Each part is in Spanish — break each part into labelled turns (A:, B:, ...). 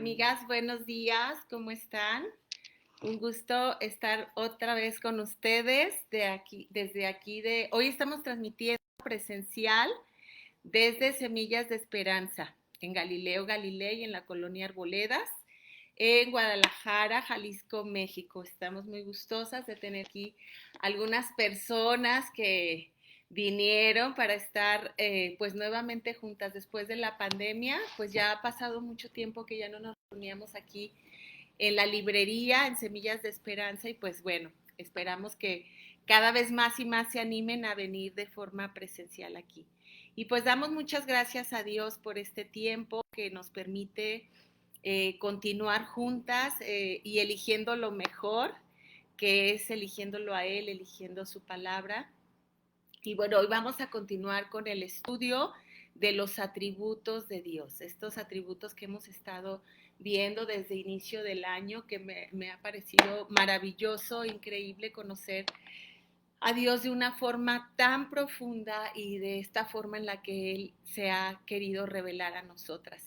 A: Amigas, buenos días, ¿cómo están? Un gusto estar otra vez con ustedes hoy estamos transmitiendo presencial desde Semillas de Esperanza, en Galileo Galilei, en la colonia Arboledas, en Guadalajara, Jalisco, México. Estamos muy gustosas de tener aquí algunas personas que vinieron para estar pues nuevamente juntas después de la pandemia. Pues ya ha pasado mucho tiempo que ya no nos reuníamos aquí en la librería, en Semillas de Esperanza, y pues bueno, esperamos que cada vez más y más se animen a venir de forma presencial aquí. Y pues damos muchas gracias a Dios por este tiempo que nos permite continuar juntas y eligiendo lo mejor, que es eligiéndolo a Él, eligiendo su palabra. Y bueno, hoy vamos a continuar con el estudio de los atributos de Dios, estos atributos que hemos estado viendo desde inicio del año, que me ha parecido maravilloso, increíble conocer a Dios de una forma tan profunda y de esta forma en la que Él se ha querido revelar a nosotras.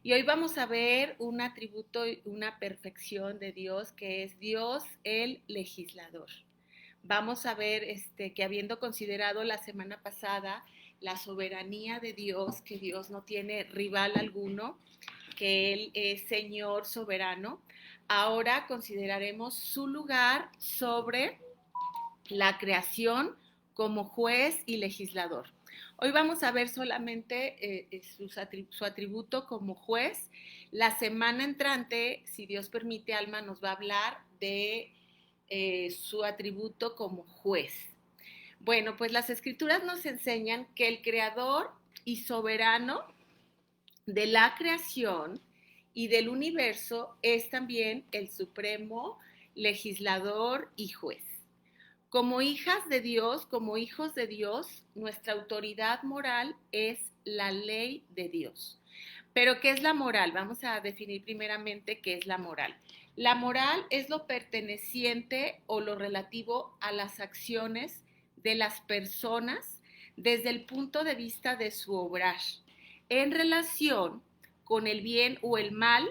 A: Y hoy vamos a ver un atributo, una perfección de Dios, que es Dios el legislador. Vamos a ver que habiendo considerado la semana pasada la soberanía de Dios, que Dios no tiene rival alguno, que Él es Señor soberano, ahora consideraremos su lugar sobre la creación como juez y legislador. Hoy vamos a ver solamente su atributo como juez. La semana entrante, si Dios permite, Alma nos va a hablar de su atributo como juez. Bueno, pues las escrituras nos enseñan que el creador y soberano de la creación y del universo es también el supremo legislador y juez. Como hijas de Dios, como hijos de Dios, nuestra autoridad moral es la ley de Dios. Pero ¿qué es la moral? Vamos a definir primeramente qué es la moral. La moral es lo perteneciente o lo relativo a las acciones de las personas desde el punto de vista de su obrar, en relación con el bien o el mal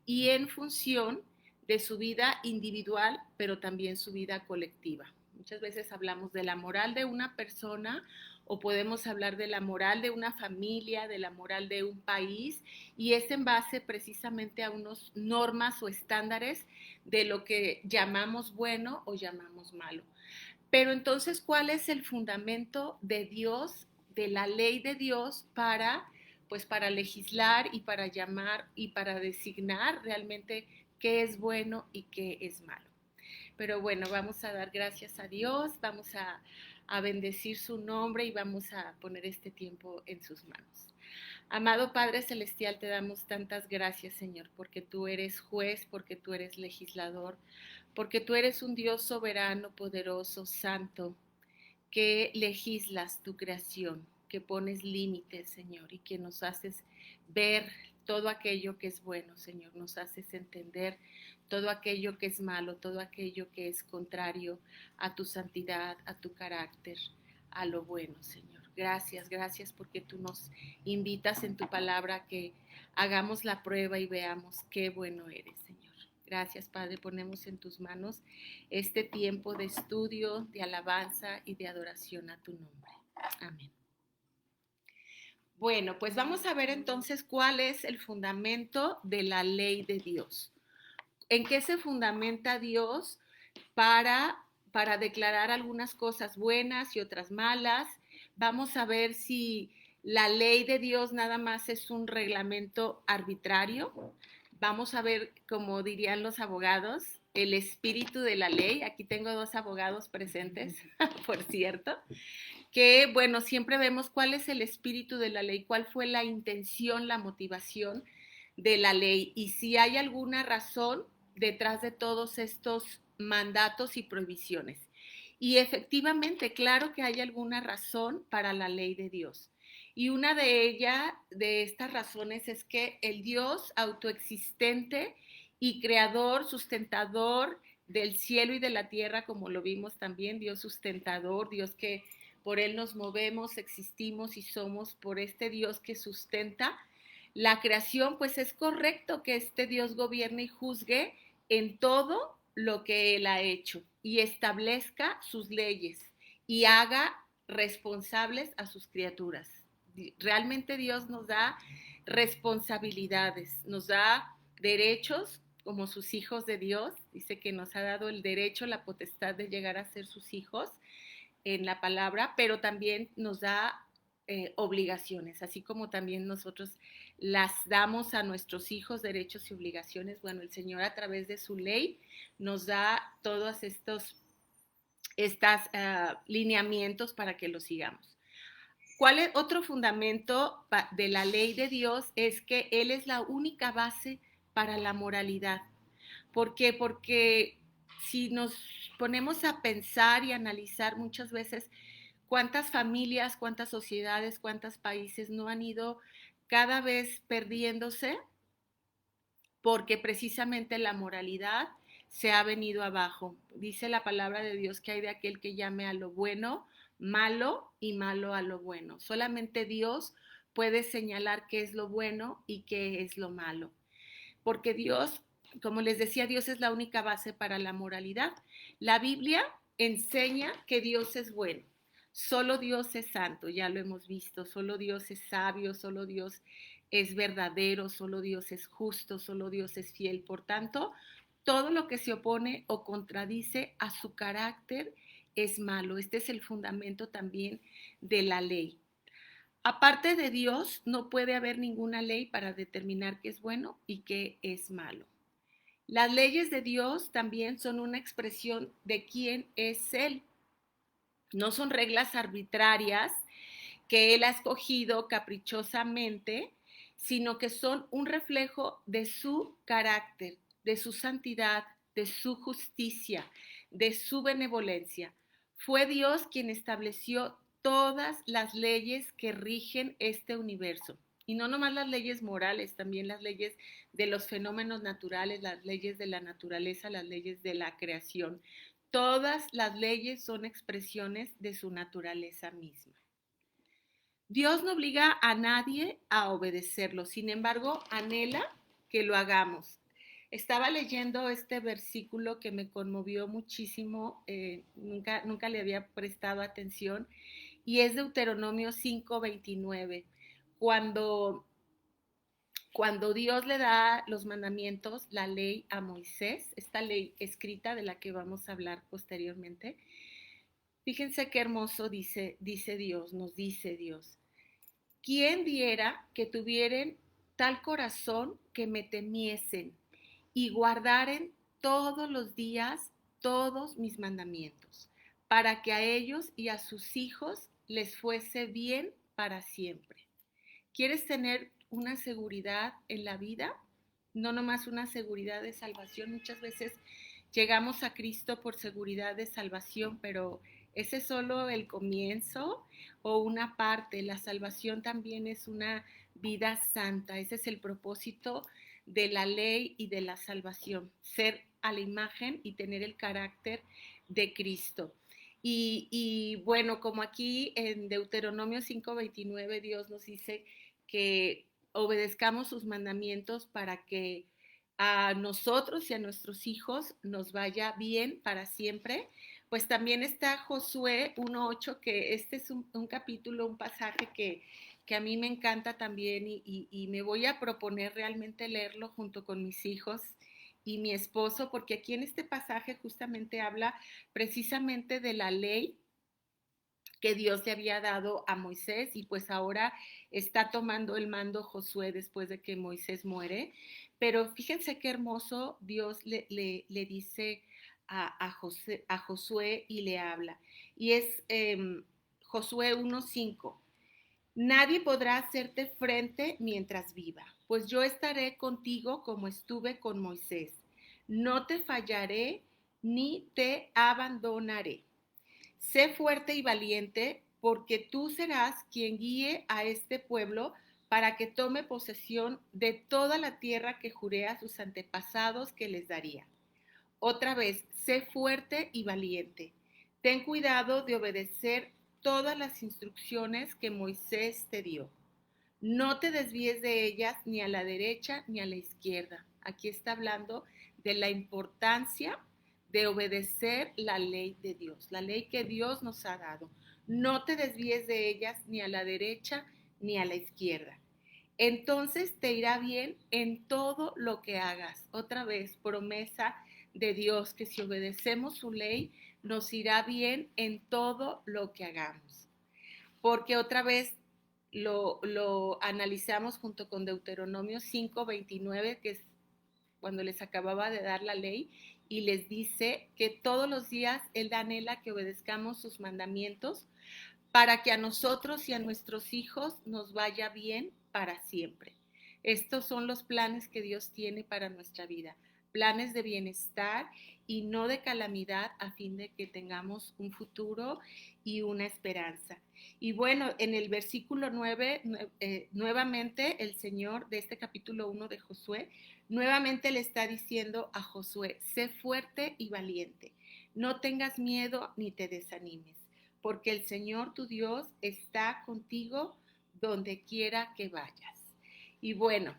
A: y en función de su vida individual, pero también su vida colectiva. Muchas veces hablamos de la moral de una persona o podemos hablar de la moral de una familia, de la moral de un país, y es en base precisamente a unas normas o estándares de lo que llamamos bueno o llamamos malo. Pero entonces, ¿cuál es el fundamento de Dios, de la ley de Dios para legislar y para llamar y para designar realmente qué es bueno y qué es malo? Pero bueno, vamos a dar gracias a Dios, vamos a bendecir su nombre y vamos a poner este tiempo en sus manos. Amado Padre Celestial, te damos tantas gracias, Señor, porque tú eres juez, porque tú eres legislador, porque tú eres un Dios soberano, poderoso, santo, que legislas tu creación, que pones límites, Señor, y que nos haces ver todo aquello que es bueno, Señor, nos haces entender todo aquello que es malo, todo aquello que es contrario a tu santidad, a tu carácter, a lo bueno, Señor. Gracias, gracias porque tú nos invitas en tu palabra a que hagamos la prueba y veamos qué bueno eres, Señor. Gracias, Padre, ponemos en tus manos este tiempo de estudio, de alabanza y de adoración a tu nombre. Amén. Bueno, pues vamos a ver entonces cuál es el fundamento de la ley de Dios. ¿En qué se fundamenta Dios para declarar algunas cosas buenas y otras malas? Vamos a ver si la ley de Dios nada más es un reglamento arbitrario. Vamos a ver, como dirían los abogados, el espíritu de la ley. Aquí tengo dos abogados presentes, por cierto, que, bueno, siempre vemos cuál es el espíritu de la ley, cuál fue la intención, la motivación de la ley y si hay alguna razón detrás de todos estos mandatos y prohibiciones. Y efectivamente, claro que hay alguna razón para la ley de Dios. Y una de estas razones, es que el Dios autoexistente y creador, sustentador del cielo y de la tierra, como lo vimos también, Dios sustentador, Dios que por Él nos movemos, existimos y somos, por este Dios que sustenta La creación, pues es correcto que este Dios gobierne y juzgue en todo lo que Él ha hecho y establezca sus leyes y haga responsables a sus criaturas. Realmente Dios nos da responsabilidades, nos da derechos como sus hijos de Dios. Dice que nos ha dado el derecho, la potestad de llegar a ser sus hijos en la palabra, pero también nos da obligaciones, así como también nosotros las damos a nuestros hijos derechos y obligaciones. Bueno, el Señor a través de su ley nos da todos estos lineamientos para que los sigamos. ¿Cuál es otro fundamento de la ley de Dios? Es que Él es la única base para la moralidad. ¿Por qué? Porque si nos ponemos a pensar y analizar muchas veces cuántas familias, cuántas sociedades, cuántos países no han ido cada vez perdiéndose porque precisamente la moralidad se ha venido abajo. Dice la palabra de Dios que hay de aquel que llame a lo bueno malo y malo a lo bueno. Solamente Dios puede señalar qué es lo bueno y qué es lo malo. Porque Dios, como les decía, Dios es la única base para la moralidad. La Biblia enseña que Dios es bueno. Solo Dios es santo, ya lo hemos visto. Solo Dios es sabio, solo Dios es verdadero, solo Dios es justo, solo Dios es fiel. Por tanto, todo lo que se opone o contradice a su carácter es malo. Este es el fundamento también de la ley. Aparte de Dios, no puede haber ninguna ley para determinar qué es bueno y qué es malo. Las leyes de Dios también son una expresión de quién es Él. No son reglas arbitrarias que Él ha escogido caprichosamente, sino que son un reflejo de su carácter, de su santidad, de su justicia, de su benevolencia. Fue Dios quien estableció todas las leyes que rigen este universo. Y no nomás las leyes morales, también las leyes de los fenómenos naturales, las leyes de la naturaleza, las leyes de la creación. Todas las leyes son expresiones de su naturaleza misma. Dios no obliga a nadie a obedecerlo, sin embargo, anhela que lo hagamos. Estaba leyendo este versículo que me conmovió muchísimo, nunca le había prestado atención, y es Deuteronomio 5:29, cuando, cuando Dios le da los mandamientos, la ley a Moisés, esta ley escrita de la que vamos a hablar posteriormente. Fíjense qué hermoso dice Dios, nos dice Dios. ¿Quién diera que tuvieren tal corazón que me temiesen y guardaren todos los días todos mis mandamientos, para que a ellos y a sus hijos les fuese bien para siempre? ¿Quieres tener una seguridad en la vida? No nomás una seguridad de salvación. Muchas veces llegamos a Cristo por seguridad de salvación, pero ese es solo el comienzo o una parte. La salvación también es una vida santa. Ese es el propósito de la ley y de la salvación, ser a la imagen y tener el carácter de Cristo. Y bueno, como aquí en Deuteronomio 5:29 Dios nos dice que obedezcamos sus mandamientos para que a nosotros y a nuestros hijos nos vaya bien para siempre. Pues también está Josué 1:8, que este es un capítulo, un pasaje que a mí me encanta también y me voy a proponer realmente leerlo junto con mis hijos y mi esposo, porque aquí en este pasaje justamente habla precisamente de la ley que Dios le había dado a Moisés y pues ahora está tomando el mando Josué después de que Moisés muere. Pero fíjense qué hermoso Dios le dice a Josué y le habla. Y es Josué 1:5. Nadie podrá hacerte frente mientras viva, pues yo estaré contigo como estuve con Moisés. No te fallaré ni te abandonaré. Sé fuerte y valiente, porque tú serás quien guíe a este pueblo para que tome posesión de toda la tierra que juré a sus antepasados que les daría. Otra vez, sé fuerte y valiente. Ten cuidado de obedecer todas las instrucciones que Moisés te dio. No te desvíes de ellas ni a la derecha ni a la izquierda. Aquí está hablando de la importancia de obedecer la ley de Dios, la ley que Dios nos ha dado. No te desvíes de ellas ni a la derecha ni a la izquierda. Entonces te irá bien en todo lo que hagas. Otra vez, promesa de Dios, que si obedecemos su ley, nos irá bien en todo lo que hagamos. Porque otra vez lo analizamos junto con Deuteronomio 5:29, que es cuando les acababa de dar la ley, y les dice que todos los días Él anhela que obedezcamos sus mandamientos para que a nosotros y a nuestros hijos nos vaya bien para siempre. Estos son los planes que Dios tiene para nuestra vida, planes de bienestar y no de calamidad, a fin de que tengamos un futuro y una esperanza. Y bueno, en el versículo 9, nuevamente el Señor de este capítulo 1 de Josué, nuevamente le está diciendo a Josué: sé fuerte y valiente, no tengas miedo ni te desanimes, porque el Señor tu Dios está contigo donde quiera que vayas. Y bueno,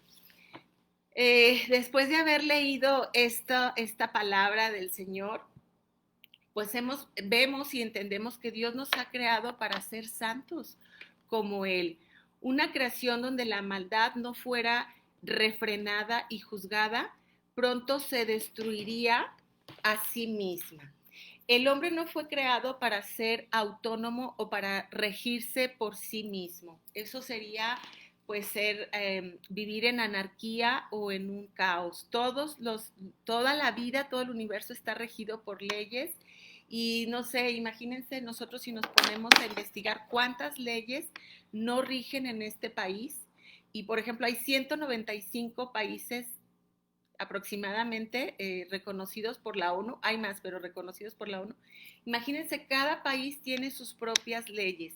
A: después de haber leído esta palabra del Señor, pues vemos y entendemos que Dios nos ha creado para ser santos como Él. Una creación donde la maldad no fuera refrenada y juzgada, pronto se destruiría a sí misma. El hombre no fue creado para ser autónomo o para regirse por sí mismo. Eso sería pues vivir en anarquía o en un caos. Toda la vida, todo el universo está regido por leyes y no sé, imagínense nosotros si nos ponemos a investigar cuántas leyes no rigen en este país. Y por ejemplo, hay 195 países aproximadamente reconocidos por la ONU, hay más, pero reconocidos por la ONU. Imagínense, cada país tiene sus propias leyes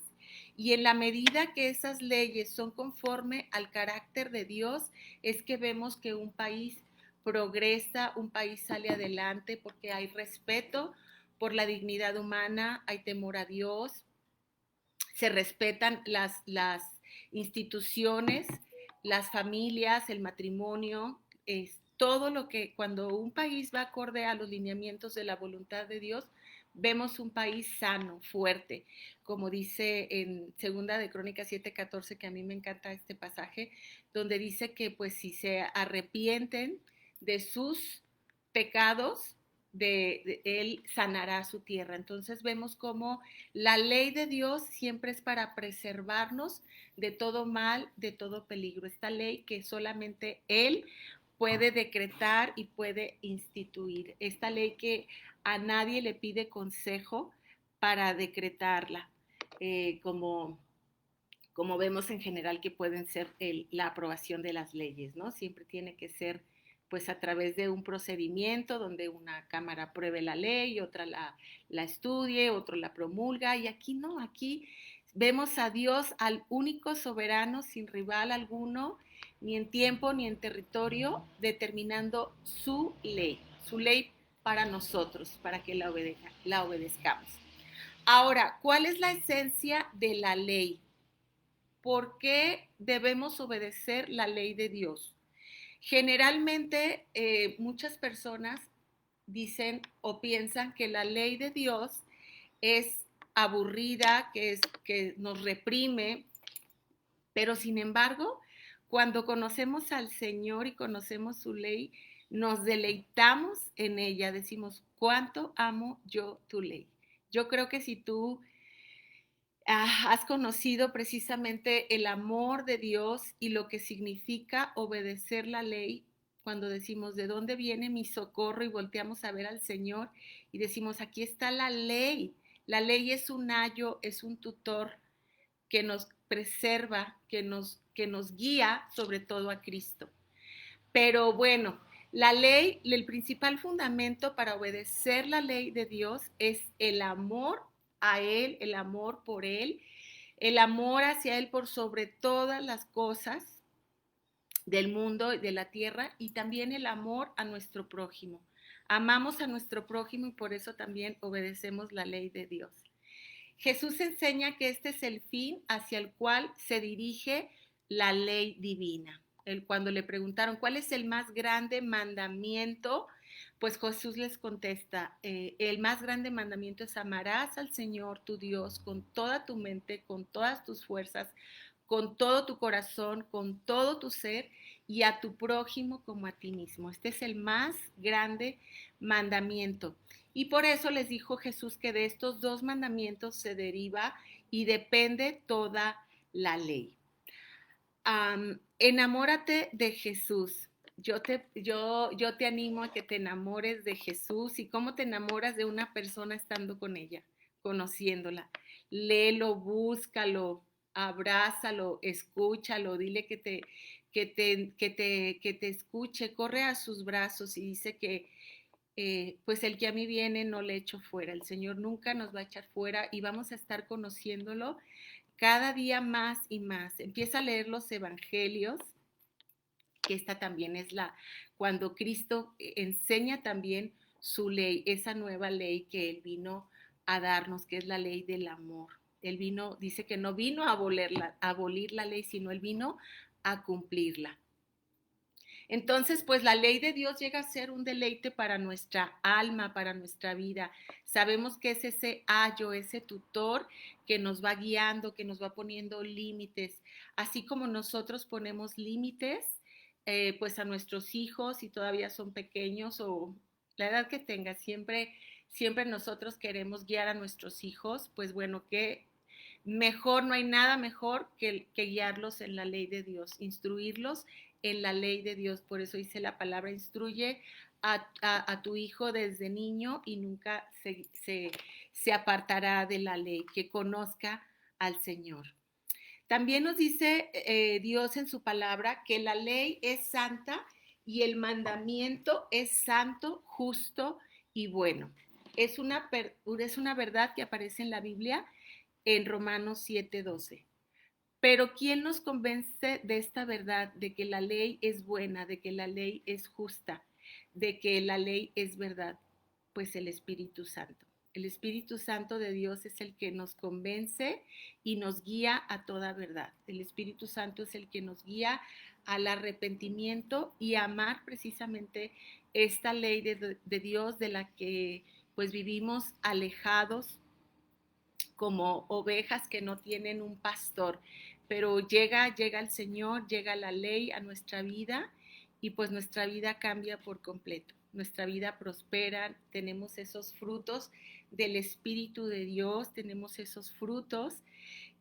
A: y en la medida que esas leyes son conforme al carácter de Dios, es que vemos que un país progresa, un país sale adelante porque hay respeto por la dignidad humana, hay temor a Dios, se respetan las instituciones, las familias, el matrimonio, todo lo que cuando un país va acorde a los lineamientos de la voluntad de Dios, vemos un país sano, fuerte, como dice en Segunda de Crónicas 7:14, que a mí me encanta este pasaje, donde dice que pues si se arrepienten de sus pecados, él sanará su tierra. Entonces vemos cómo la ley de Dios siempre es para preservarnos de todo mal, de todo peligro. Esta ley que solamente Él puede decretar y puede instituir. Esta ley que a nadie le pide consejo para decretarla, como vemos en general que pueden ser la aprobación de las leyes, ¿no? Siempre tiene que ser pues a través de un procedimiento donde una cámara apruebe la ley, otra la estudie, otro la promulga, y aquí no, aquí vemos a Dios, al único soberano, sin rival alguno, ni en tiempo ni en territorio, determinando su ley para nosotros, para que la obedezcamos. Ahora, ¿cuál es la esencia de la ley? ¿Por qué debemos obedecer la ley de Dios? Generalmente muchas personas dicen o piensan que la ley de Dios es aburrida, que nos reprime, pero sin embargo, cuando conocemos al Señor y conocemos su ley, nos deleitamos en ella, decimos: ¿cuánto amo yo tu ley? Yo creo que si tú has conocido precisamente el amor de Dios y lo que significa obedecer la ley, cuando decimos: ¿de dónde viene mi socorro? Y volteamos a ver al Señor y decimos: aquí está la ley. La ley es un ayo, es un tutor que nos preserva, que nos guía sobre todo a Cristo. Pero bueno, la ley, el principal fundamento para obedecer la ley de Dios es el amor a Él, el amor por Él, el amor hacia Él por sobre todas las cosas del mundo y de la tierra, y también el amor a nuestro prójimo. Amamos a nuestro prójimo y por eso también obedecemos la ley de Dios. Jesús enseña que este es el fin hacia el cual se dirige la ley divina. Cuando le preguntaron cuál es el más grande mandamiento, pues Jesús les contesta, el más grande mandamiento es amarás al Señor tu Dios con toda tu mente, con todas tus fuerzas, con todo tu corazón, con todo tu ser y a tu prójimo como a ti mismo. Este es el más grande mandamiento. Y por eso les dijo Jesús que de estos dos mandamientos se deriva y depende toda la ley. Enamórate de Jesús. Yo te animo a que te enamores de Jesús. ¿Y cómo te enamoras de una persona estando con ella, conociéndola? Léelo, búscalo, abrázalo, escúchalo, dile que te escuche, corre a sus brazos y dice que pues el que a mí viene no le echo fuera. El Señor nunca nos va a echar fuera y vamos a estar conociéndolo cada día más y más. Empieza a leer los evangelios, que esta también es cuando Cristo enseña también su ley, esa nueva ley que Él vino a darnos, que es la ley del amor. Él vino, dice que no vino a abolir la ley, sino Él vino a cumplirla. Entonces, pues la ley de Dios llega a ser un deleite para nuestra alma, para nuestra vida. Sabemos que es ese ayo, ese tutor que nos va guiando, que nos va poniendo límites, así como nosotros ponemos límites, pues a nuestros hijos si todavía son pequeños o la edad que tenga, siempre nosotros queremos guiar a nuestros hijos, pues bueno, que mejor, no hay nada mejor que guiarlos en la ley de Dios, instruirlos en la ley de Dios. Por eso dice la palabra, instruye a tu hijo desde niño y nunca se apartará de la ley, que conozca al Señor. También nos dice Dios en su palabra que la ley es santa y el mandamiento es santo, justo y bueno. Es una verdad que aparece en la Biblia en Romanos 7:12. Pero ¿quién nos convence de esta verdad, de que la ley es buena, de que la ley es justa, de que la ley es verdad? Pues el Espíritu Santo. El Espíritu Santo de Dios es el que nos convence y nos guía a toda verdad. El Espíritu Santo es el que nos guía al arrepentimiento y a amar precisamente esta ley de Dios de la que pues vivimos alejados como ovejas que no tienen un pastor, pero llega el Señor, llega la ley a nuestra vida y pues nuestra vida cambia por completo, nuestra vida prospera, tenemos esos frutos del Espíritu de Dios, tenemos esos frutos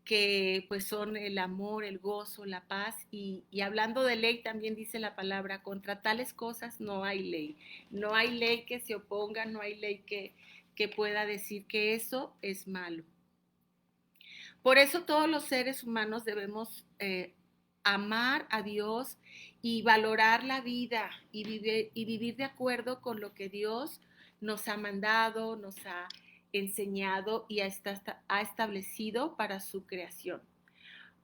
A: que pues son el amor, el gozo, la paz y hablando de ley también dice la palabra, contra tales cosas no hay ley, no hay ley que se oponga, no hay ley que pueda decir que eso es malo. Por eso todos los seres humanos debemos amar a Dios y valorar la vida y vivir de acuerdo con lo que Dios nos ha mandado, nos ha enseñado y ha establecido para su creación.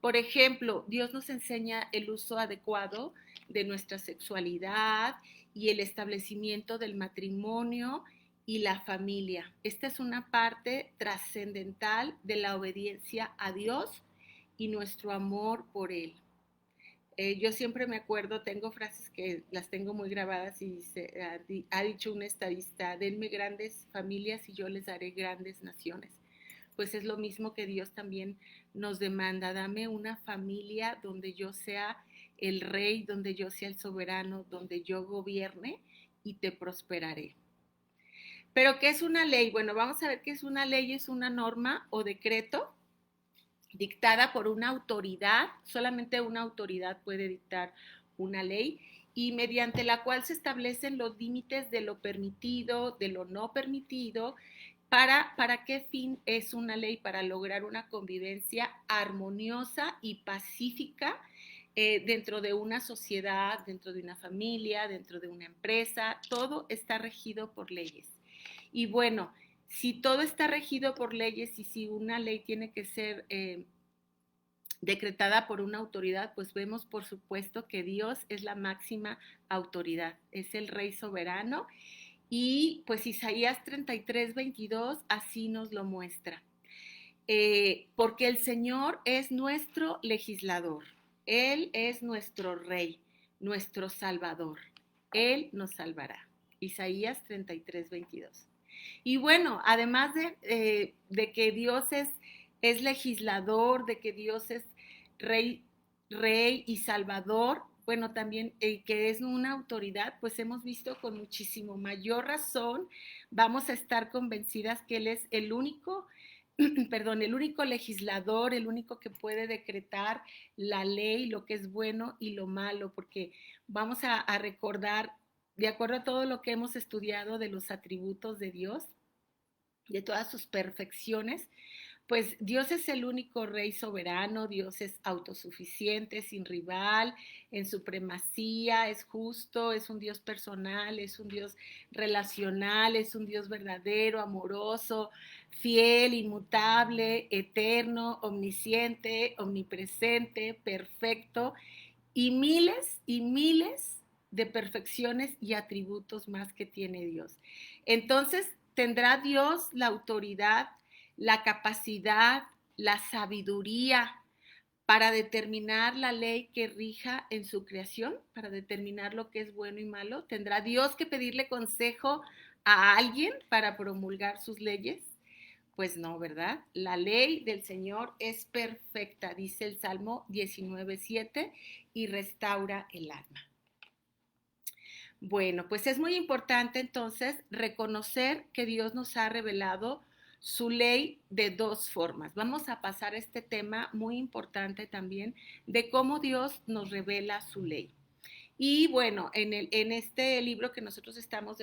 A: Por ejemplo, Dios nos enseña el uso adecuado de nuestra sexualidad y el establecimiento del matrimonio y la familia. Esta es una parte trascendental de la obediencia a Dios y nuestro amor por Él. Yo siempre me acuerdo, tengo frases que las tengo muy grabadas y ha dicho un estadista, denme grandes familias y yo les daré grandes naciones. Pues es lo mismo que Dios también nos demanda, dame una familia donde yo sea el rey, donde yo sea el soberano, donde yo gobierne y te prosperaré. Pero ¿qué es una ley? Bueno, vamos a ver qué es una ley, es una norma o decreto dictada por una autoridad, solamente una autoridad puede dictar una ley y mediante la cual se establecen los límites de lo permitido, de lo no permitido. ¿Para qué fin es una ley? Para lograr una convivencia armoniosa y pacífica dentro de una sociedad, dentro de una familia, dentro de una empresa. Todo está regido por leyes. Y bueno, si todo está regido por leyes y si una ley tiene que ser decretada por una autoridad, pues vemos por supuesto que Dios es la máxima autoridad, es el Rey soberano y pues Isaías 33:22 así nos lo muestra. Porque el Señor es nuestro legislador. Él es nuestro Rey, nuestro Salvador. Él nos salvará. Isaías 33:22. Y bueno, además de que Dios es legislador, de que Dios es rey y salvador, bueno, también que es una autoridad, pues hemos visto con muchísimo mayor razón, vamos a estar convencidas que Él es el único, perdón, el único legislador, el único que puede decretar la ley, lo que es bueno y lo malo, porque vamos a recordar, de acuerdo a todo lo que hemos estudiado de los atributos de Dios, de todas sus perfecciones, pues Dios es el único rey soberano, Dios es autosuficiente, sin rival, en supremacía, es justo, es un Dios personal, es un Dios relacional, es un Dios verdadero, amoroso, fiel, inmutable, eterno, omnisciente, omnipresente, perfecto y miles de perfecciones y atributos más que tiene Dios. Entonces, ¿tendrá Dios la autoridad, la capacidad, la sabiduría para determinar la ley que rija en su creación, para determinar lo que es bueno y malo? ¿Tendrá Dios que pedirle consejo a alguien para promulgar sus leyes? Pues no, ¿verdad? La ley del Señor es perfecta, dice el Salmo 19:7, y restaura el alma. Bueno, pues es muy importante entonces reconocer que Dios nos ha revelado su ley de dos formas. Vamos a pasar a este tema muy importante también de cómo Dios nos revela su ley. Y bueno, en este libro que nosotros estamos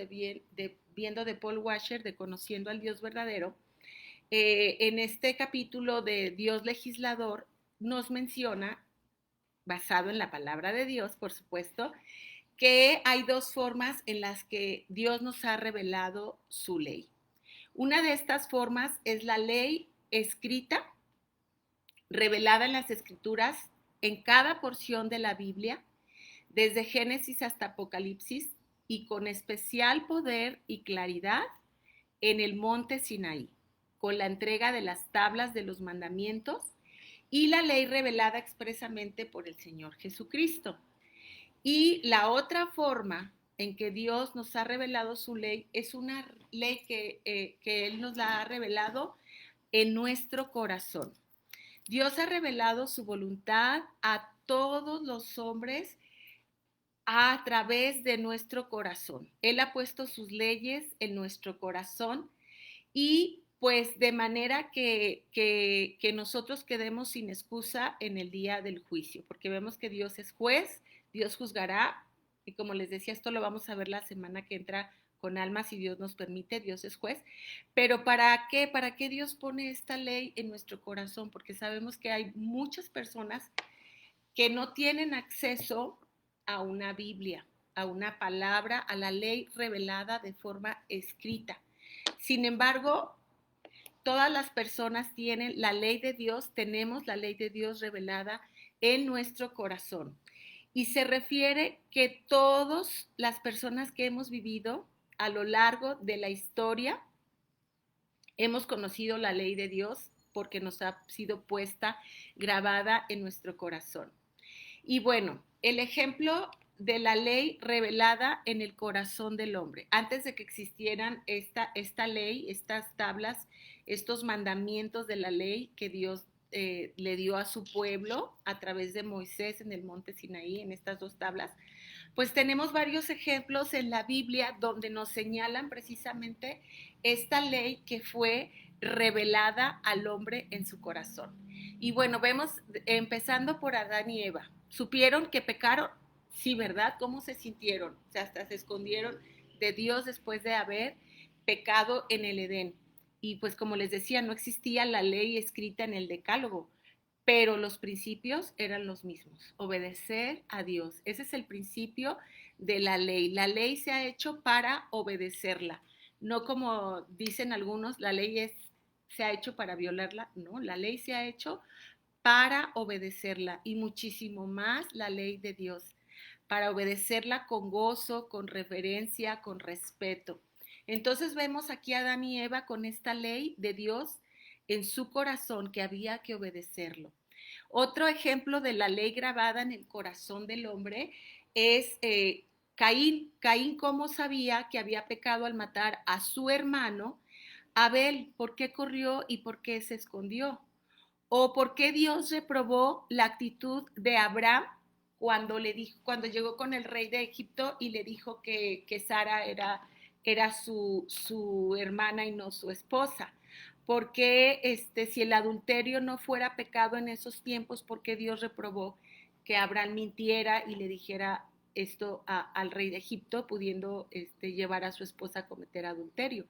A: viendo de Paul Washer, de Conociendo al Dios Verdadero, en este capítulo de Dios legislador nos menciona, basado en la palabra de Dios, por supuesto, que hay dos formas en las que Dios nos ha revelado su ley. Una de estas formas es la ley escrita, revelada en las escrituras, en cada porción de la Biblia, desde Génesis hasta Apocalipsis, y con especial poder y claridad en el monte Sinaí, con la entrega de las tablas de los mandamientos y la ley revelada expresamente por el Señor Jesucristo. Y la otra forma en que Dios nos ha revelado su ley es una ley que Él nos la ha revelado en nuestro corazón. Dios ha revelado su voluntad a todos los hombres a través de nuestro corazón. Él ha puesto sus leyes en nuestro corazón y pues de manera que nosotros quedemos sin excusa en el día del juicio, porque vemos que Dios es juez, Dios juzgará, y como les decía, esto lo vamos a ver la semana que entra con alma, si Dios nos permite, Dios es juez. Pero ¿para qué? ¿Para qué Dios pone esta ley en nuestro corazón? Porque sabemos que hay muchas personas que no tienen acceso a una Biblia, a una palabra, a la ley revelada de forma escrita. Sin embargo, todas las personas tienen la ley de Dios, tenemos la ley de Dios revelada en nuestro corazón. Y se refiere que todas las personas que hemos vivido a lo largo de la historia hemos conocido la ley de Dios porque nos ha sido puesta, grabada en nuestro corazón. Y bueno, el ejemplo de la ley revelada en el corazón del hombre. Antes de que existieran esta ley, estas tablas, estos mandamientos de la ley que Dios le dio a su pueblo a través de Moisés en el monte Sinaí, en estas dos tablas, pues tenemos varios ejemplos en la Biblia donde nos señalan precisamente esta ley que fue revelada al hombre en su corazón. Y bueno, vemos, empezando por Adán y Eva, ¿supieron que pecaron? Sí, ¿verdad? ¿Cómo se sintieron? O sea, hasta se escondieron de Dios después de haber pecado en el Edén. Y pues como les decía, no existía la ley escrita en el Decálogo, pero los principios eran los mismos. Obedecer a Dios. Ese es el principio de la ley. La ley se ha hecho para obedecerla. No como dicen algunos, la ley se ha hecho para violarla. No, la ley se ha hecho para obedecerla y muchísimo más la ley de Dios, para obedecerla con gozo, con reverencia, con respeto. Entonces vemos aquí a Adán y Eva con esta ley de Dios en su corazón que había que obedecerlo. Otro ejemplo de la ley grabada en el corazón del hombre es Caín. Caín, ¿cómo sabía que había pecado al matar a su hermano Abel? ¿Por qué corrió y por qué se escondió? ¿O por qué Dios reprobó la actitud de Abraham cuando llegó con el rey de Egipto y le dijo que Sara era su hermana y no su esposa? Porque si el adulterio no fuera pecado en esos tiempos, ¿por qué Dios reprobó que Abraham mintiera y le dijera esto al rey de Egipto, pudiendo llevar a su esposa a cometer adulterio?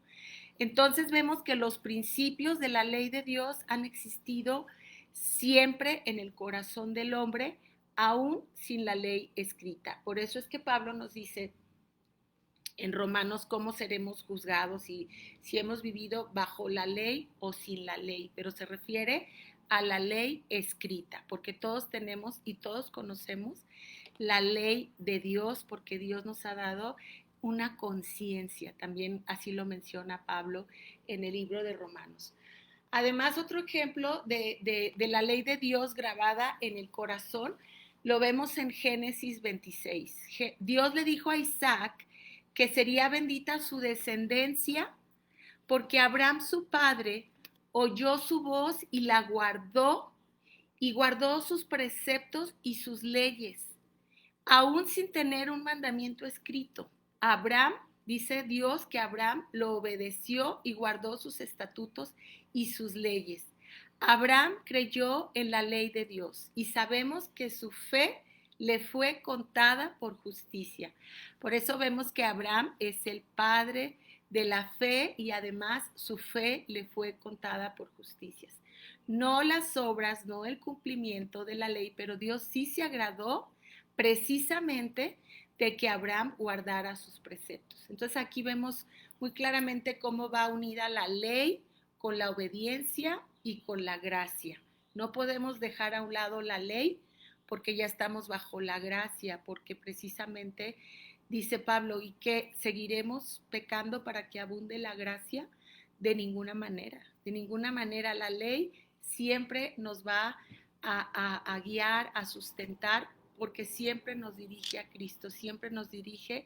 A: Entonces vemos que los principios de la ley de Dios han existido siempre en el corazón del hombre, aún sin la ley escrita. Por eso es que Pablo nos dice en Romanos cómo seremos juzgados y si hemos vivido bajo la ley o sin la ley, pero se refiere a la ley escrita, porque todos tenemos y todos conocemos la ley de Dios, porque Dios nos ha dado una conciencia, también así lo menciona Pablo en el libro de Romanos. Además, otro ejemplo de la ley de Dios grabada en el corazón lo vemos en Génesis 26. Dios le dijo a Isaac que sería bendita su descendencia porque Abraham su padre oyó su voz y guardó sus preceptos y sus leyes, aún sin tener un mandamiento escrito. Abraham, dice Dios que Abraham lo obedeció y guardó sus estatutos y sus leyes. Abraham creyó en la ley de Dios y sabemos que su fe le fue contada por justicia. Por eso vemos que Abraham es el padre de la fe y además su fe le fue contada por justicias. No las obras, no el cumplimiento de la ley, pero Dios sí se agradó precisamente de que Abraham guardara sus preceptos. Entonces aquí vemos muy claramente cómo va unida la ley con la obediencia y con la gracia. No podemos dejar a un lado la ley porque ya estamos bajo la gracia, porque precisamente dice Pablo, ¿y qué? ¿Seguiremos pecando para que abunde la gracia? De ninguna manera la ley siempre nos va a guiar, a sustentar, porque siempre nos dirige a Cristo, siempre nos dirige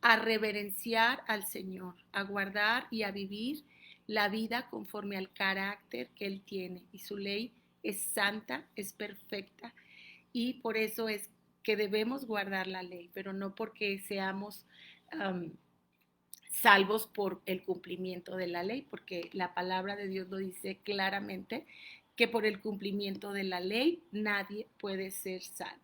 A: a reverenciar al Señor, a guardar y a vivir la vida conforme al carácter que Él tiene. Y su ley es santa, es perfecta, y por eso es que debemos guardar la ley, pero no porque seamos salvos por el cumplimiento de la ley, porque la palabra de Dios lo dice claramente, que por el cumplimiento de la ley nadie puede ser salvo.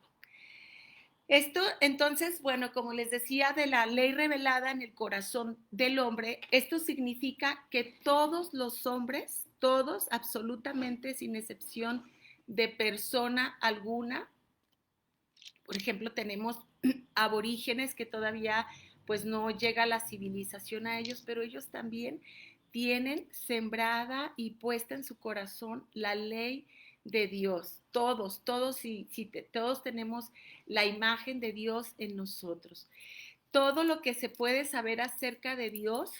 A: Esto, entonces, bueno, como les decía, de la ley revelada en el corazón del hombre, esto significa que todos los hombres, todos, absolutamente, sin excepción de persona alguna, por ejemplo, tenemos aborígenes que todavía pues no llega la civilización a ellos, pero ellos también tienen sembrada y puesta en su corazón la ley de Dios. Todos, todos tenemos la imagen de Dios en nosotros. Todo lo que se puede saber acerca de Dios,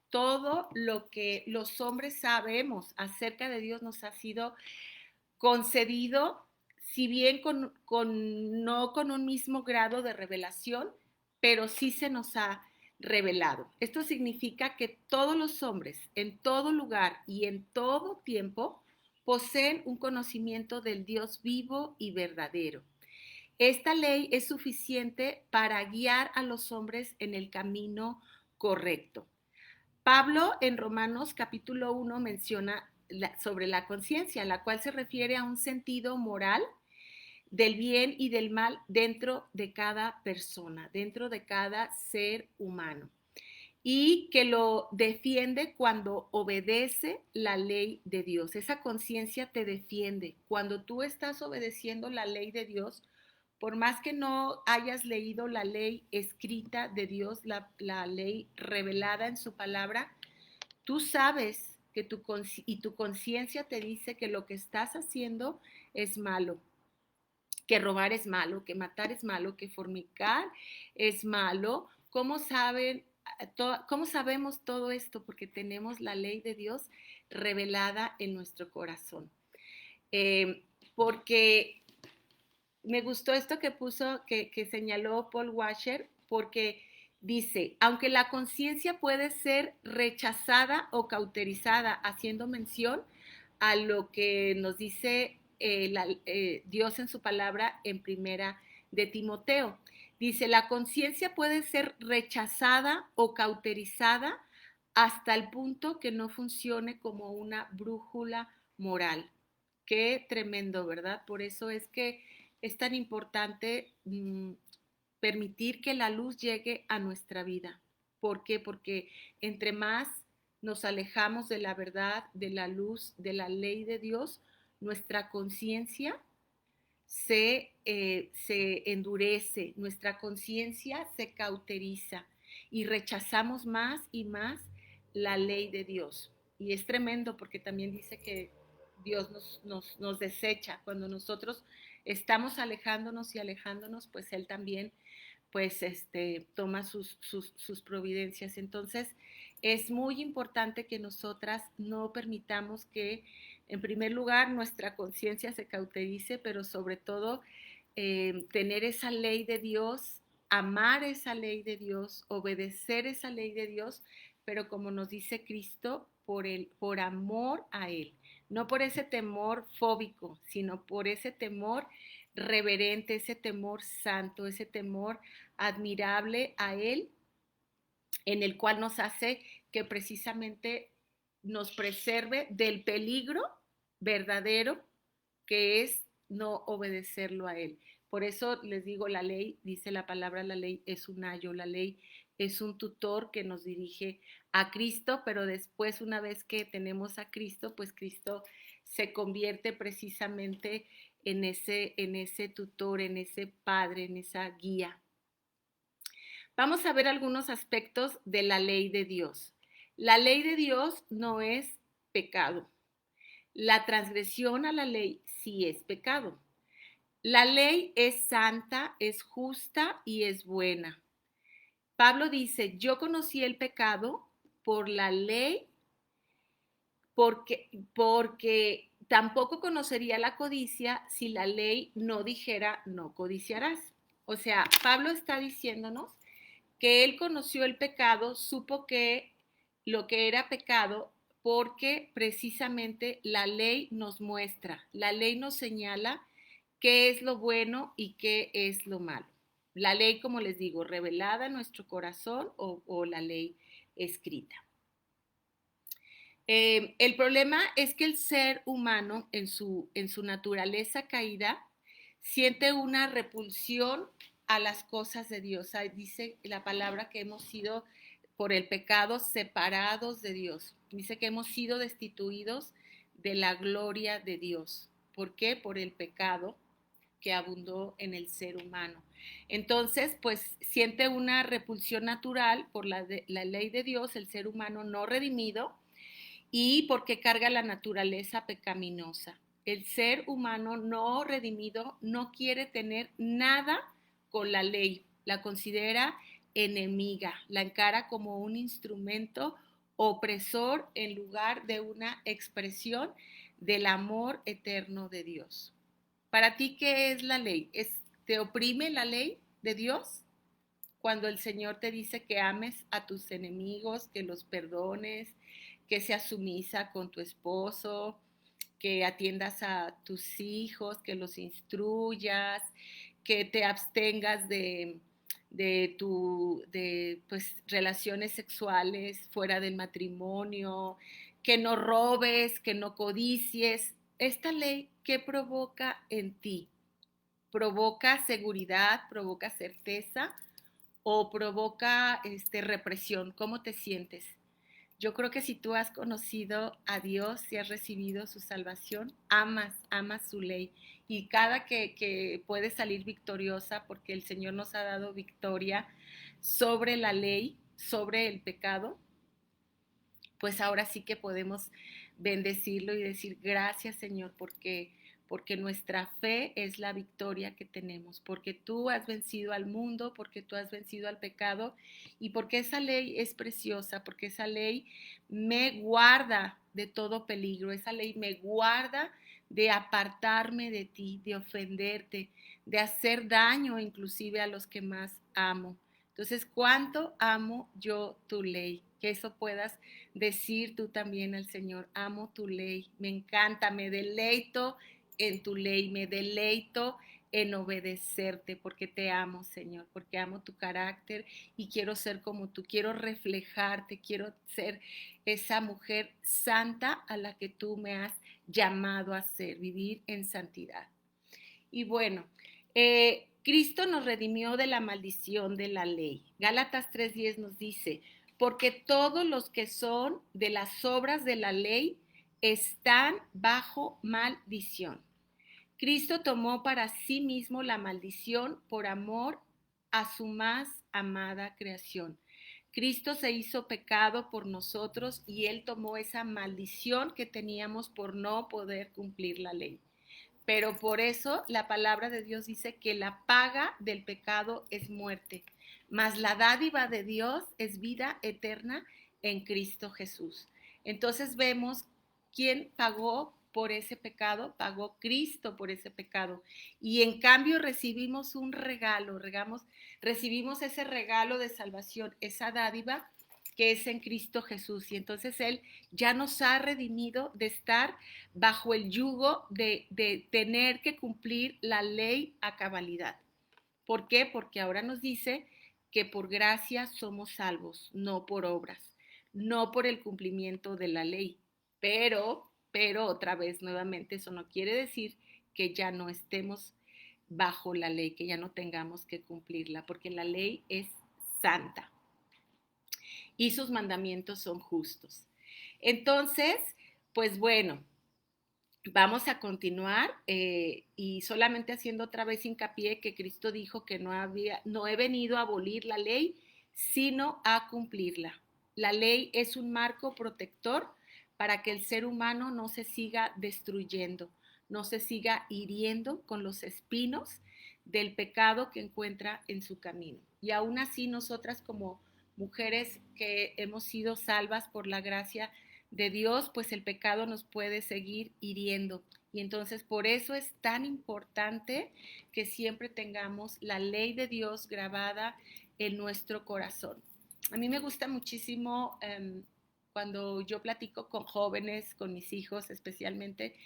A: todo lo que los hombres sabemos acerca de Dios nos ha sido concedido, si bien no con un mismo grado de revelación, pero sí se nos ha revelado. Esto significa que todos los hombres, en todo lugar y en todo tiempo, poseen un conocimiento del Dios vivo y verdadero. Esta ley es suficiente para guiar a los hombres en el camino correcto. Pablo en Romanos capítulo 1 menciona sobre la conciencia, la cual se refiere a un sentido moral del bien y del mal dentro de cada persona, dentro de cada ser humano, y que lo defiende cuando obedece la ley de Dios. Esa conciencia te defiende. Cuando tú estás obedeciendo la ley de Dios, por más que no hayas leído la ley escrita de Dios, la ley revelada en su palabra, tú sabes que tu conciencia te dice que lo que estás haciendo es malo, que robar es malo, que matar es malo, que fornicar es malo. ¿Cómo sabemos todo esto? Porque tenemos la ley de Dios revelada en nuestro corazón. Eh, porque me gustó esto que puso, que señaló Paul Washer, porque dice, aunque la conciencia puede ser rechazada o cauterizada, haciendo mención a lo que nos dice Dios en su palabra en primera de Timoteo. Dice, la conciencia puede ser rechazada o cauterizada hasta el punto que no funcione como una brújula moral. Qué tremendo, ¿verdad? Por eso es que es tan importante permitir que la luz llegue a nuestra vida. ¿Por qué? Porque entre más nos alejamos de la verdad, de la luz, de la ley de Dios, nuestra conciencia se endurece, nuestra conciencia se cauteriza y rechazamos más y más la ley de Dios. Y es tremendo porque también dice que Dios nos desecha. Cuando nosotros estamos alejándonos y alejándonos, pues Él también pues toma sus providencias. Entonces, es muy importante que nosotras no permitamos que, en primer lugar, nuestra conciencia se cauterice, pero sobre todo tener esa ley de Dios, amar esa ley de Dios, obedecer esa ley de Dios, pero como nos dice Cristo, por amor a Él, no por ese temor fóbico, sino por ese temor reverente, ese temor santo, ese temor admirable a Él, en el cual nos hace que precisamente nos preserve del peligro verdadero que es no obedecerlo a Él. Por eso les digo, la ley, dice la palabra, la ley es un ayo, la ley es un tutor que nos dirige a Cristo, pero después, una vez que tenemos a Cristo, pues Cristo se convierte precisamente en ese tutor, en ese padre, en esa guía. Vamos a ver algunos aspectos de la ley de Dios. La ley de Dios no es pecado. La transgresión a la ley sí es pecado. La ley es santa, es justa y es buena. Pablo dice, yo conocí el pecado por la ley, porque tampoco conocería la codicia si la ley no dijera no codiciarás. O sea, Pablo está diciéndonos que él conoció el pecado, supo que lo que era pecado, porque precisamente la ley nos muestra, la ley nos señala qué es lo bueno y qué es lo malo. La ley, como les digo, revelada en nuestro corazón o la ley escrita. El problema es que el ser humano en su naturaleza caída siente una repulsión a las cosas de Dios. Dice la palabra que hemos sido por el pecado separados de Dios. Dice que hemos sido destituidos de la gloria de Dios. ¿Por qué? Por el pecado que abundó en el ser humano. Entonces, pues siente una repulsión natural por la ley de Dios, el ser humano no redimido, y porque carga la naturaleza pecaminosa. El ser humano no redimido no quiere tener nada con la ley, la considera enemiga, la encara como un instrumento opresor en lugar de una expresión del amor eterno de Dios. Para ti, ¿qué es la ley? ¿Te oprime la ley de Dios? Cuando el Señor te dice que ames a tus enemigos, que los perdones, que seas sumisa con tu esposo, que atiendas a tus hijos, que los instruyas, que te abstengas de pues, relaciones sexuales fuera del matrimonio, que no robes, que no codicies. Esta ley, ¿qué provoca en ti? ¿Provoca seguridad, provoca certeza o provoca represión? ¿Cómo te sientes? Yo creo que si tú has conocido a Dios, si has recibido su salvación, amas su ley. Y cada que puedes salir victoriosa, porque el Señor nos ha dado victoria sobre la ley, sobre el pecado, pues ahora sí que podemos bendecirlo y decir gracias, Señor, porque nuestra fe es la victoria que tenemos, porque tú has vencido al mundo, porque tú has vencido al pecado y porque esa ley es preciosa, porque esa ley me guarda de todo peligro, esa ley me guarda de apartarme de ti, de ofenderte, de hacer daño inclusive a los que más amo. Entonces, ¿cuánto amo yo tu ley? Que eso puedas decir tú también al Señor, amo tu ley, me encanta, me deleito en tu ley, me deleito en obedecerte, porque te amo, Señor, porque amo tu carácter y quiero ser como tú, quiero reflejarte, quiero ser esa mujer santa a la que tú me has llamado a ser, vivir en santidad. Y bueno, Cristo nos redimió de la maldición de la ley. Gálatas 3:10 nos dice, porque todos los que son de las obras de la ley están bajo maldición. Cristo tomó para sí mismo la maldición por amor a su más amada creación. Cristo se hizo pecado por nosotros y Él tomó esa maldición que teníamos por no poder cumplir la ley. Pero por eso la palabra de Dios dice que la paga del pecado es muerte, mas la dádiva de Dios es vida eterna en Cristo Jesús. Entonces vemos quién pagó por ese pecado, pagó Cristo por ese pecado. Y en cambio recibimos un regalo, recibimos ese regalo de salvación, esa dádiva que es en Cristo Jesús. Y entonces Él ya nos ha redimido de estar bajo el yugo de tener que cumplir la ley a cabalidad. ¿Por qué? Porque ahora nos dice que por gracia somos salvos, no por obras, no por el cumplimiento de la ley. Pero otra vez, nuevamente, eso no quiere decir que ya no estemos bajo la ley, que ya no tengamos que cumplirla, porque la ley es santa y sus mandamientos son justos. Entonces, pues bueno, vamos a continuar y solamente haciendo otra vez hincapié que Cristo dijo que no he venido a abolir la ley, sino a cumplirla. La ley es un marco protector para que el ser humano no se siga destruyendo, no se siga hiriendo con los espinos del pecado que encuentra en su camino. Y aún así nosotras como mujeres que hemos sido salvas por la gracia de Dios, pues el pecado nos puede seguir hiriendo. Y entonces por eso es tan importante que siempre tengamos la ley de Dios grabada en nuestro corazón. A mí me gusta muchísimo cuando yo platico con jóvenes, con mis hijos especialmente,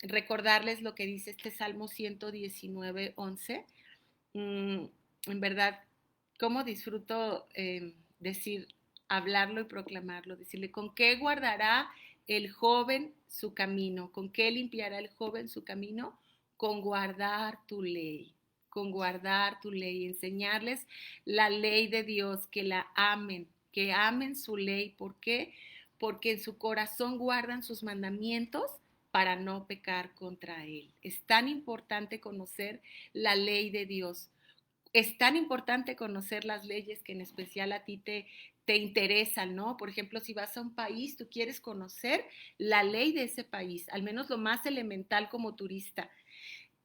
A: recordarles lo que dice este Salmo 119:11. En verdad, cómo disfruto decir, hablarlo y proclamarlo, decirle, ¿con qué guardará el joven su camino? ¿Con qué limpiará el joven su camino? Con guardar tu ley, con guardar tu ley, enseñarles la ley de Dios, que amen su ley. ¿Por qué? Porque en su corazón guardan sus mandamientos para no pecar contra él. Es tan importante conocer la ley de Dios. Es tan importante conocer las leyes que en especial a ti te interesan, ¿no? Por ejemplo, si vas a un país, tú quieres conocer la ley de ese país, al menos lo más elemental como turista.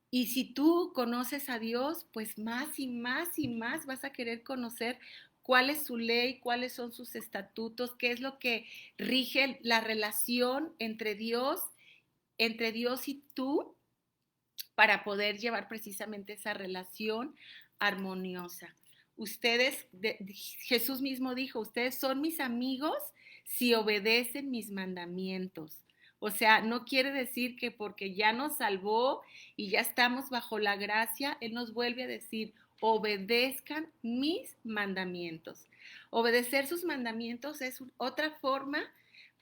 A: Y si tú conoces a Dios, pues más y más y más vas a querer conocer cuál es su ley, cuáles son sus estatutos, qué es lo que rige la relación entre Dios y tú, para poder llevar precisamente esa relación armoniosa. Jesús mismo dijo, ustedes son mis amigos si obedecen mis mandamientos. O sea, no quiere decir que porque ya nos salvó y ya estamos bajo la gracia, Él nos vuelve a decir, obedezcan mis mandamientos. Obedecer sus mandamientos es otra forma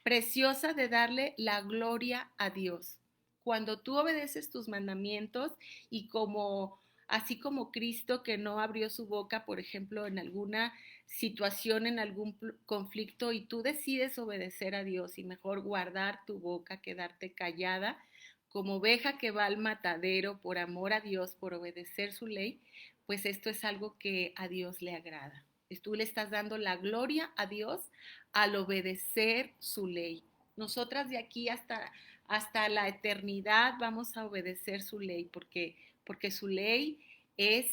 A: preciosa de darle la gloria a Dios. Cuando tú obedeces tus mandamientos y así como Cristo que no abrió su boca, por ejemplo, en alguna situación, en algún conflicto, y tú decides obedecer a Dios y mejor guardar tu boca, quedarte callada, como oveja que va al matadero por amor a Dios, por obedecer su ley, pues esto es algo que a Dios le agrada. Tú le estás dando la gloria a Dios al obedecer su ley. Nosotras de aquí hasta la eternidad vamos a obedecer su ley porque su ley es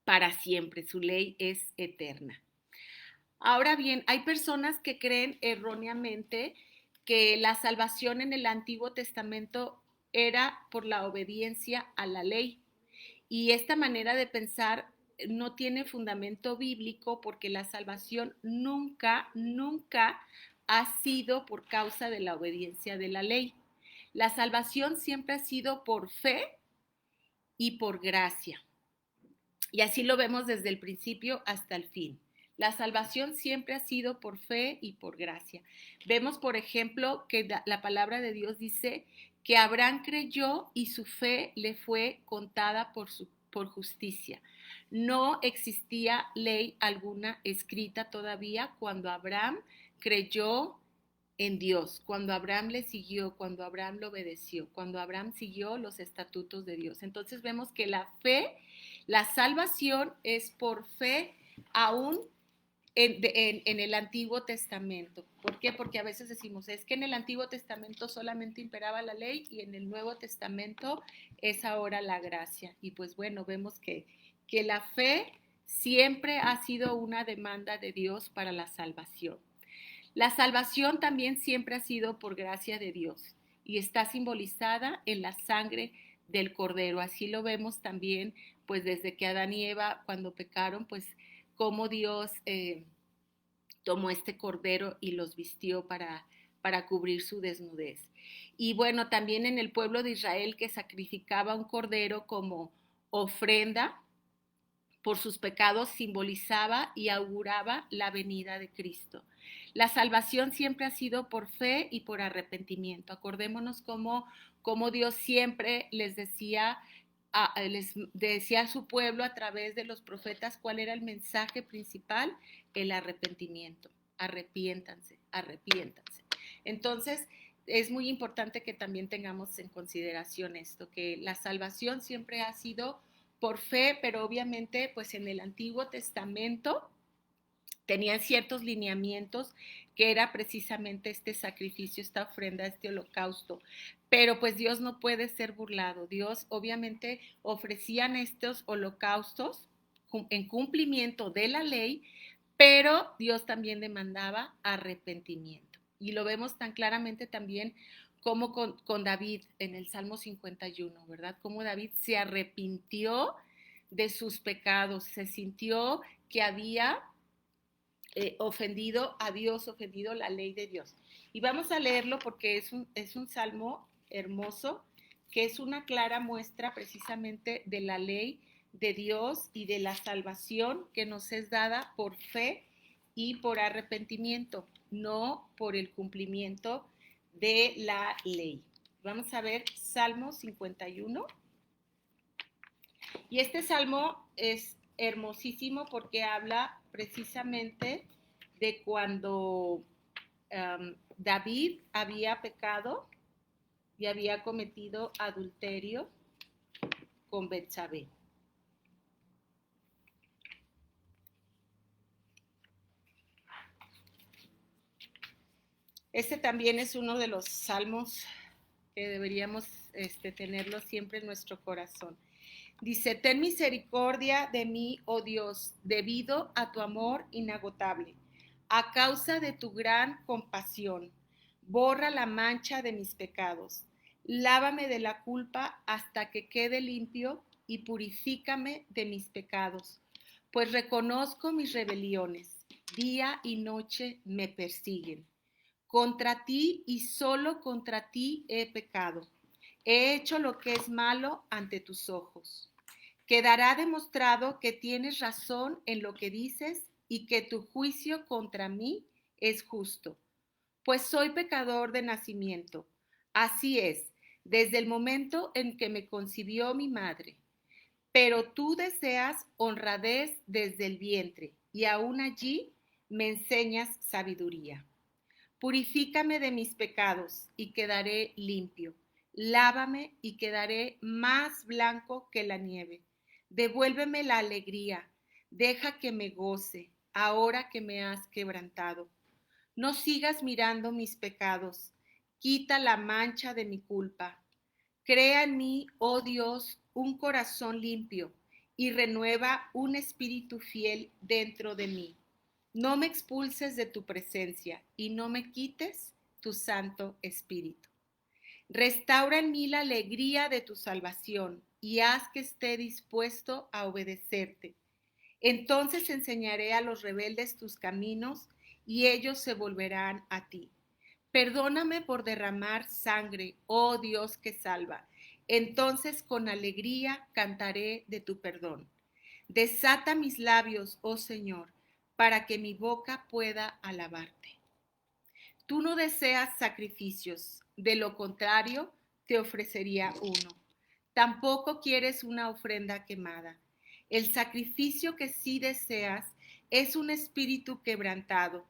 A: para siempre, su ley es eterna. Ahora bien, hay personas que creen erróneamente que la salvación en el Antiguo Testamento era por la obediencia a la ley. Y esta manera de pensar no tiene fundamento bíblico porque la salvación nunca ha sido por causa de la obediencia de la ley. La salvación siempre ha sido por fe y por gracia. Y así lo vemos desde el principio hasta el fin. La salvación siempre ha sido por fe y por gracia. Vemos, por ejemplo, que la palabra de Dios dice que Abraham creyó y su fe le fue contada por justicia. No existía ley alguna escrita todavía cuando Abraham creyó en Dios, cuando Abraham le siguió, cuando Abraham lo obedeció, cuando Abraham siguió los estatutos de Dios. Entonces vemos que la fe, la salvación es por fe aún en el Antiguo Testamento. ¿Por qué? Porque a veces decimos, es que en el Antiguo Testamento solamente imperaba la ley y en el Nuevo Testamento es ahora la gracia. Y pues bueno, vemos que la fe siempre ha sido una demanda de Dios para la salvación. La salvación también siempre ha sido por gracia de Dios y está simbolizada en la sangre del Cordero. Así lo vemos también, pues desde que Adán y Eva, cuando pecaron, pues cómo Dios tomó este Cordero y los vistió para cubrir su desnudez. Y bueno, también en el pueblo de Israel que sacrificaba un Cordero como ofrenda por sus pecados simbolizaba y auguraba la venida de Cristo. La salvación siempre ha sido por fe y por arrepentimiento. Acordémonos cómo Dios siempre les decía a su pueblo a través de los profetas cuál era el mensaje principal, el arrepentimiento. Arrepiéntanse, arrepiéntanse. Entonces, es muy importante que también tengamos en consideración esto, que la salvación siempre ha sido por fe, pero obviamente pues en el Antiguo Testamento tenían ciertos lineamientos que era precisamente este sacrificio, esta ofrenda, este holocausto. Pero pues Dios no puede ser burlado. Dios obviamente ofrecían estos holocaustos en cumplimiento de la ley, pero Dios también demandaba arrepentimiento. Y lo vemos tan claramente también como con David en el Salmo 51, ¿verdad? Como David se arrepintió de sus pecados, se sintió que había ofendido a Dios, ofendido la ley de Dios. Y vamos a leerlo porque es un salmo hermoso, que es una clara muestra precisamente de la ley de Dios y de la salvación que nos es dada por fe y por arrepentimiento, no por el cumplimiento de la ley. Vamos a ver Salmo 51. Y este salmo es hermosísimo porque habla precisamente de cuando David había pecado y había cometido adulterio con Betsabé. Este también es uno de los salmos que deberíamos tenerlo siempre en nuestro corazón. Dice, ten misericordia de mí, oh Dios, debido a tu amor inagotable. A causa de tu gran compasión, borra la mancha de mis pecados. Lávame de la culpa hasta que quede limpio y purifícame de mis pecados, pues reconozco mis rebeliones. Día y noche me persiguen. Contra ti y solo contra ti he pecado. He hecho lo que es malo ante tus ojos. Quedará demostrado que tienes razón en lo que dices y que tu juicio contra mí es justo, pues soy pecador de nacimiento. Así es, desde el momento en que me concibió mi madre. Pero tú deseas honradez desde el vientre y aún allí me enseñas sabiduría. Purifícame de mis pecados y quedaré limpio. Lávame y quedaré más blanco que la nieve. Devuélveme la alegría. Deja que me goce ahora que me has quebrantado. No sigas mirando mis pecados. Quita la mancha de mi culpa. Crea en mí, oh Dios, un corazón limpio y renueva un espíritu fiel dentro de mí. No me expulses de tu presencia y no me quites tu Santo Espíritu. Restaura en mí la alegría de tu salvación y haz que esté dispuesto a obedecerte. Entonces enseñaré a los rebeldes tus caminos y ellos se volverán a ti. Perdóname por derramar sangre, oh Dios que salva. Entonces con alegría cantaré de tu perdón. Desata mis labios, oh Señor, para que mi boca pueda alabarte. Tú no deseas sacrificios, de lo contrario te ofrecería uno. Tampoco quieres una ofrenda quemada. El sacrificio que sí deseas es un espíritu quebrantado.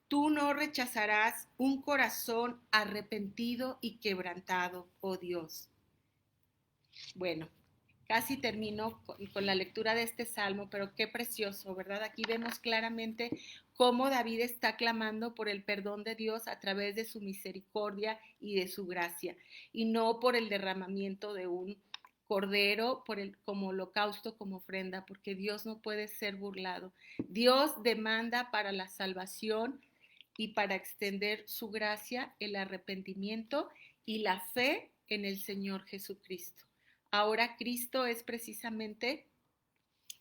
A: Tú no rechazarás un corazón arrepentido y quebrantado, oh Dios. Bueno, casi termino con la lectura de este salmo, pero qué precioso, ¿verdad? Aquí vemos claramente cómo David está clamando por el perdón de Dios a través de su misericordia y de su gracia, y no por el derramamiento de un cordero como holocausto, como ofrenda, porque Dios no puede ser burlado. Dios demanda para la salvación y para extender su gracia el arrepentimiento y la fe en el Señor Jesucristo. Ahora Cristo es precisamente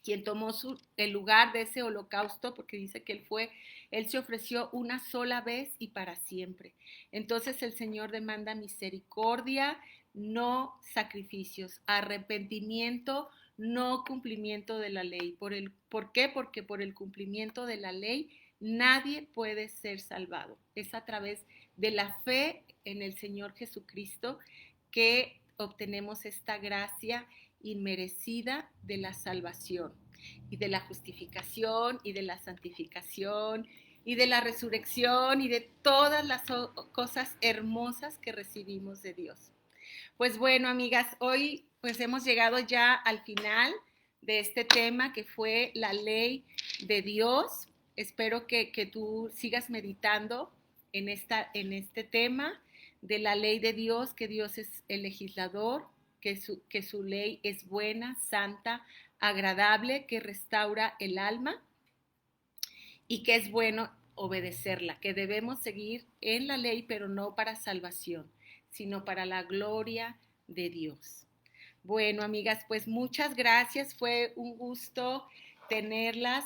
A: quien tomó el lugar de ese holocausto, porque dice que Él se ofreció una sola vez y para siempre. Entonces el Señor demanda misericordia, no sacrificios, arrepentimiento, no cumplimiento de la ley. ¿Por qué? Porque por el cumplimiento de la ley nadie puede ser salvado. Es a través de la fe en el Señor Jesucristo que obtenemos esta gracia inmerecida de la salvación y de la justificación y de la santificación y de la resurrección y de todas las cosas hermosas que recibimos de Dios. Pues bueno, amigas, hoy pues hemos llegado ya al final de este tema que fue la ley de Dios. Espero que tú sigas meditando en este tema de la ley de Dios, que Dios es el legislador, que su ley es buena, santa, agradable, que restaura el alma y que es bueno obedecerla, que debemos seguir en la ley, pero no para salvación, sino para la gloria de Dios. Bueno, amigas, pues muchas gracias. Fue un gusto tenerlas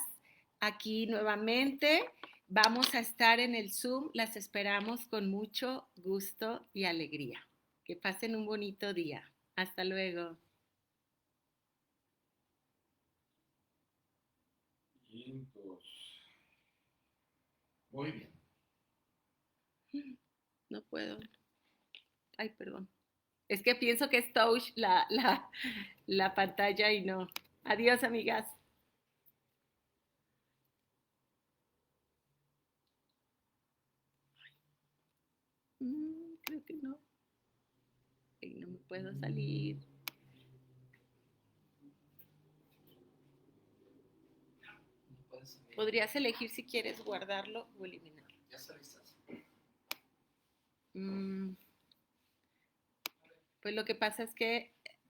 A: aquí nuevamente. Vamos a estar en el Zoom. Las esperamos con mucho gusto y alegría. Que pasen un bonito día. Hasta luego.
B: Muy bien.
A: No puedo. Ay, perdón. Es que pienso que es touch la pantalla y no. Adiós, amigas. Creo que no. Ay, no me puedo salir. Podrías elegir si quieres guardarlo o eliminarlo.
B: Ya saliste.
A: Pues lo que pasa es que